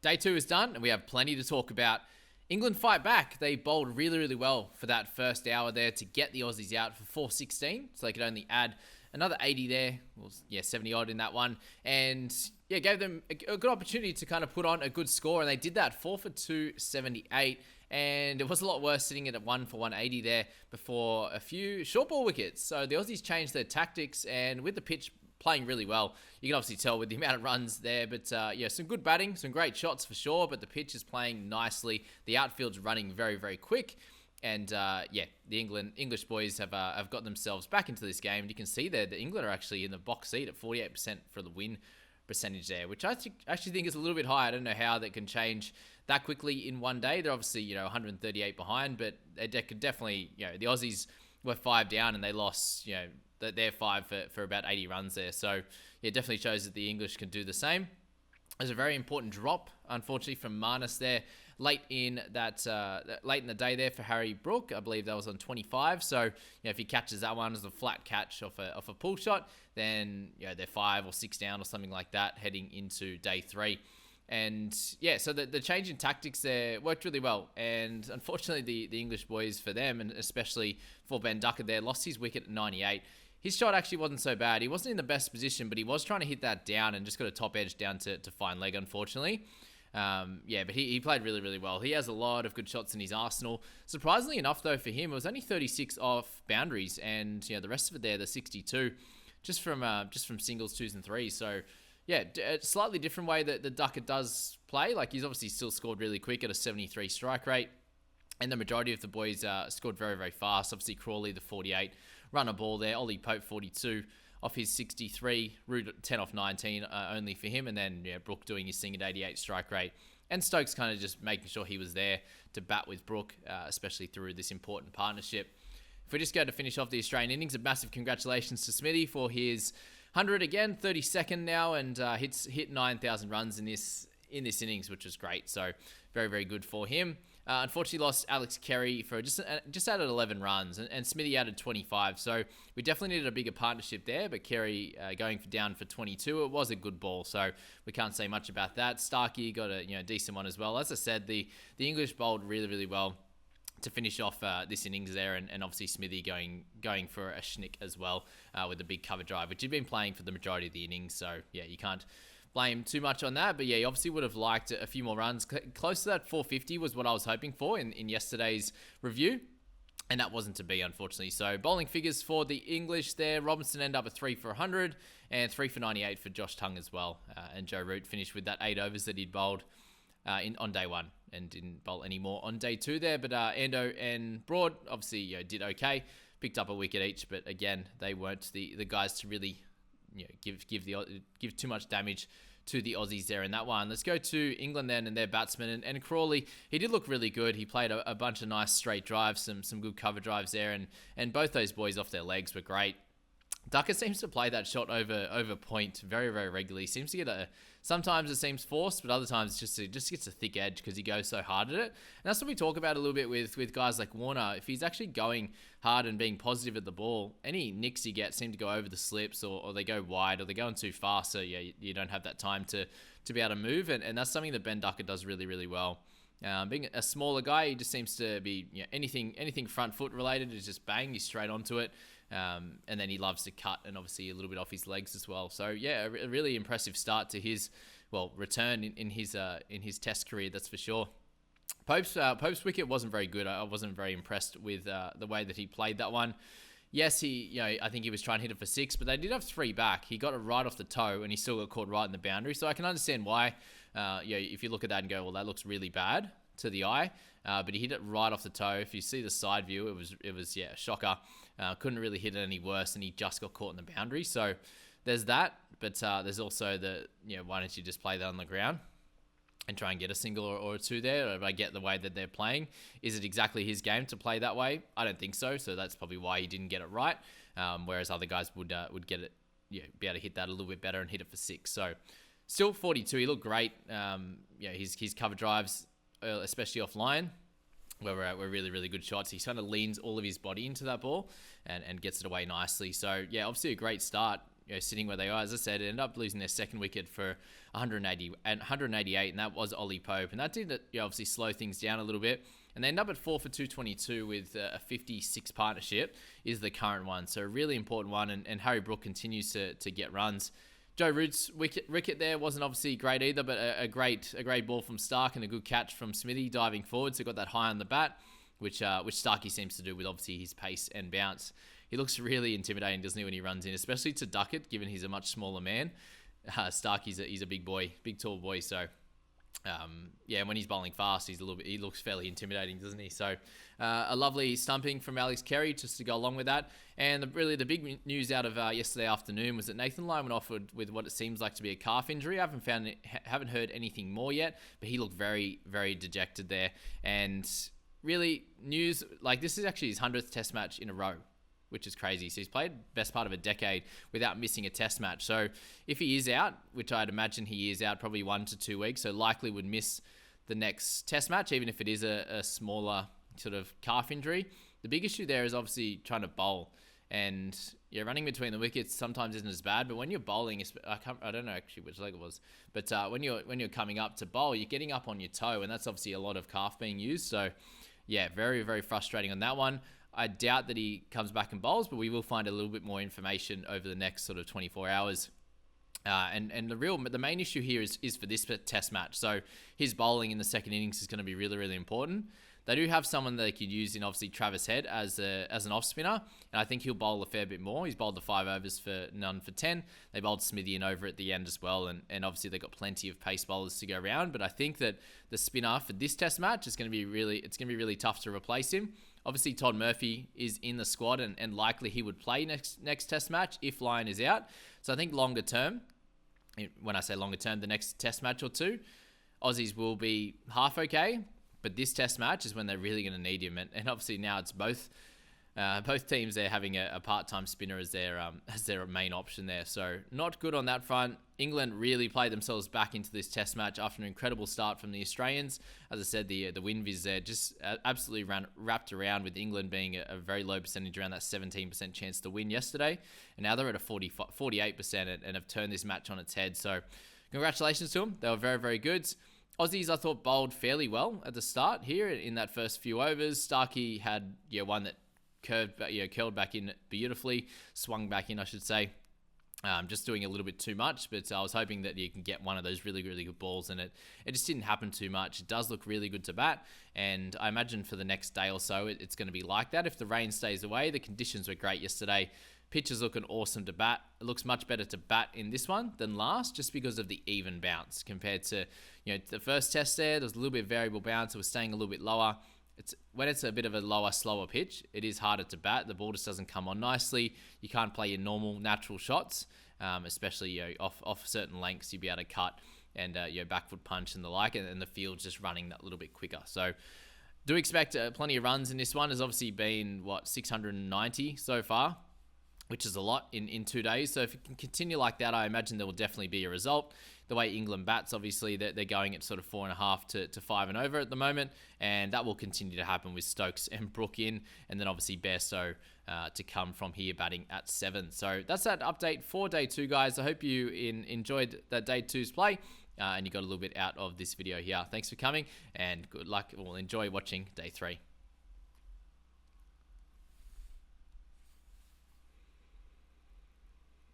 day 2 is done, and we have plenty to talk about. England fight back. They bowled really, really well for that first hour there to get the Aussies out for 416, so they could only add another 80 there. Well, 70 odd in that one, and gave them a good opportunity to kind of put on a good score, and they did that. 4 for 278, and it was a lot worse sitting at 1 for 180 there before a few short ball wickets. So the Aussies changed their tactics, and with the pitch playing really well, you can obviously tell with the amount of runs there, but some good batting, some great shots for sure, but the pitch is playing nicely. The outfield's running very, very quick, and the English boys have got themselves back into this game. And you can see there that England are actually in the box seat at 48% for the win percentage there, which I actually think is a little bit high. I don't know how that can change that quickly in one day. They're obviously 138 behind, but they could definitely, the Aussies were 5 down and they lost they're 5 for about 80 runs there. So it definitely shows that the English can do the same. There's a very important drop, unfortunately, from Marnus there late in the day there for Harry Brook. I believe that was on 25. So if he catches that one as a flat catch off a pull shot, then they're 5 or 6 down or something like that heading into day 3. And so the change in tactics there worked really well. And unfortunately, the English boys, for them, and especially for Ben Ducker there, lost his wicket at 98. His shot actually wasn't so bad. He wasn't in the best position, but he was trying to hit that down and just got a top edge down to fine leg, unfortunately. But he played really, really well. He has a lot of good shots in his arsenal. Surprisingly enough, though, for him, it was only 36 off boundaries, and the rest of it there, the 62, just from singles, twos, and threes. So a slightly different way that the Ducker does play. Like, he's obviously still scored really quick at a 73 strike rate. And the majority of the boys scored very, very fast. Obviously, Crawley, the 48, run a ball there. Ollie Pope, 42 off his 63. Root 10 off 19 only for him. And then Brook doing his thing at 88 strike rate. And Stokes kind of just making sure he was there to bat with Brook, especially through this important partnership. If we just go to finish off the Australian innings, a massive congratulations to Smithy for his 100 again, 32nd now, and hit 9,000 runs in this innings, which was great. So very, very good for him. Unfortunately, lost Alex Carey for just added 11 runs, and Smithy added 25. So we definitely needed a bigger partnership there. But Carey going down for 22. It was a good ball, so we can't say much about that. Starkey got a decent one as well. As I said, the English bowled really, really well to finish off this innings there, and obviously Smithy going for a schnick as well with a big cover drive, which he'd been playing for the majority of the innings. So you can't blame too much on that, but he obviously would have liked a few more runs. Close to that 450 was what I was hoping for in yesterday's review, and that wasn't to be, unfortunately. So bowling figures for the English there: Robinson ended up with 3 for 100 and 3 for 98 for Josh Tongue as well, and Joe Root finished with that 8 overs that he'd bowled on day 1 and didn't bowl any more on day 2 there. But Ando and Broad obviously did okay, picked up a wicket each, but again, they weren't the guys to really give too much damage to the Aussies there in that one. Let's go to England then and their batsmen. And Crawley, he did look really good. He played a bunch of nice straight drives, some good cover drives there, and both those boys off their legs were great. Ducker seems to play that shot over point very, very regularly. Seems to get sometimes it seems forced, but other times it just gets a thick edge because he goes so hard at it. And that's what we talk about a little bit with guys like Warner. If he's actually going hard and being positive at the ball, any nicks he gets seem to go over the slips, or they go wide, or they're going too fast, so you don't have that time to be able to move. And that's something that Ben Ducker does really, really well. Being a smaller guy, he just seems to be anything front foot related is just bang, he's straight onto it. And then he loves to cut, and obviously a little bit off his legs as well. So a really impressive start to his return in his Test career, that's for sure. Pope's wicket wasn't very good. I wasn't very impressed with the way that he played that one. Yes, I think he was trying to hit it for 6, but they did have 3 back. He got it right off the toe, and he still got caught right in the boundary. So I can understand why. If you look at that and go, well, that looks really bad to the eye, but he hit it right off the toe. If you see the side view, it was a shocker. Couldn't really hit it any worse, and he just got caught in the boundary. So there's that, but there's also why don't you just play that on the ground and try and get a single or a 2 there? If I get the way that they're playing, is it exactly his game to play that way? I don't think so. So that's probably why he didn't get it right. Whereas other guys would get it, be able to hit that a little bit better and hit it for 6. So still 42. He looked great. His cover drives, especially off Lyon, were really, really good shots. He kind of leans all of his body into that ball and gets it away nicely. So obviously a great start sitting where they are. As I said, it ended up losing their second wicket for 180 and 188, and that was Ollie Pope, and that did obviously slow things down a little bit. And they end up at 4 for 222 with a 56 partnership is the current one. So a really important one, and Harry Brook continues to get runs. Joe Root's wicket there wasn't obviously great either, but a great ball from Stark and a good catch from Smithy diving forward. So got that high on the bat, which Starkey seems to do with obviously his pace and bounce. He looks really intimidating, doesn't he, when he runs in, especially to Duckett, given he's a much smaller man. Starkey's he's a big boy, big tall boy. So when he's bowling fast, he looks fairly intimidating, doesn't he? So a lovely stumping from Alex Carey just to go along with that. And the big news out of yesterday afternoon was that Nathan Lyon went off with what it seems like to be a calf injury. I haven't heard anything more yet, but he looked very, very dejected there. And really, news like this is actually his 100th Test match in a row, which is crazy. So he's played best part of a decade without missing a Test match. So if he is out, which I'd imagine he is out probably 1 to 2 weeks, so likely would miss the next Test match, even if it is a smaller sort of calf injury. The big issue there is obviously trying to bowl. And running between the wickets sometimes isn't as bad, but when you're bowling, I don't know actually which leg it was, but when you're coming up to bowl, you're getting up on your toe, and that's obviously a lot of calf being used. So yeah, very, very frustrating on that one. I doubt that he comes back and bowls, but we will find a little bit more information over the next sort of 24 hours. And the main issue here is for this Test match. So his bowling in the second innings is going to be really, really important. They do have someone that they could use in obviously Travis Head as an off spinner, and I think he'll bowl a fair bit more. He's bowled the 5 overs for none for 10. They bowled Smithy in over at the end as well, and obviously they've got plenty of pace bowlers to go around. But I think that the spinner for this Test match is going to be really tough to replace him. Obviously, Todd Murphy is in the squad, and likely he would play next Test match if Lyon is out. So I think longer term, when I say longer term, the next Test match or two, Aussies will be half okay. But this Test match is when they're really going to need him, and obviously now it's both teams. They're having a part-time spinner as their main option there, so not good on that front. England really played themselves back into this Test match after an incredible start from the Australians. As I said, the win viz there just absolutely wrapped around, with England being a very low percentage, around that 17% chance to win yesterday, and now they're at a 48% and have turned this match on its head. So congratulations to them. They were very, very good. Aussies, I thought, bowled fairly well at the start here in that first few overs. Starkey had one that curled back in beautifully, swung back in, I should say. Just doing a little bit too much, but I was hoping that you can get one of those really, really good balls, and it just didn't happen too much. It does look really good to bat, and I imagine for the next day or so, it's going to be like that. If the rain stays away, the conditions were great yesterday. Pitch is looking awesome to bat. It looks much better to bat in this one than last, just because of the even bounce compared to the first Test there. There was a little bit of variable bounce. It was staying a little bit lower. When it's a bit of a lower, slower pitch, it is harder to bat. The ball just doesn't come on nicely. You can't play your normal, natural shots, especially off certain lengths. You'd be able to cut and back foot punch and the like, and the field's just running that little bit quicker. So do expect plenty of runs in this one. There's obviously been 690 so far, which is a lot in 2 days. So if it can continue like that, I imagine there will definitely be a result. The way England bats, obviously, they're going at sort of 4.5 to 5 and over at the moment, and that will continue to happen with Stokes and Brook in, and then obviously Bairstow to come from here batting at 7. So that's that update for day 2, guys. I hope you enjoyed that day 2's play, and you got a little bit out of this video here. Thanks for coming, and good luck. We'll enjoy watching day 3.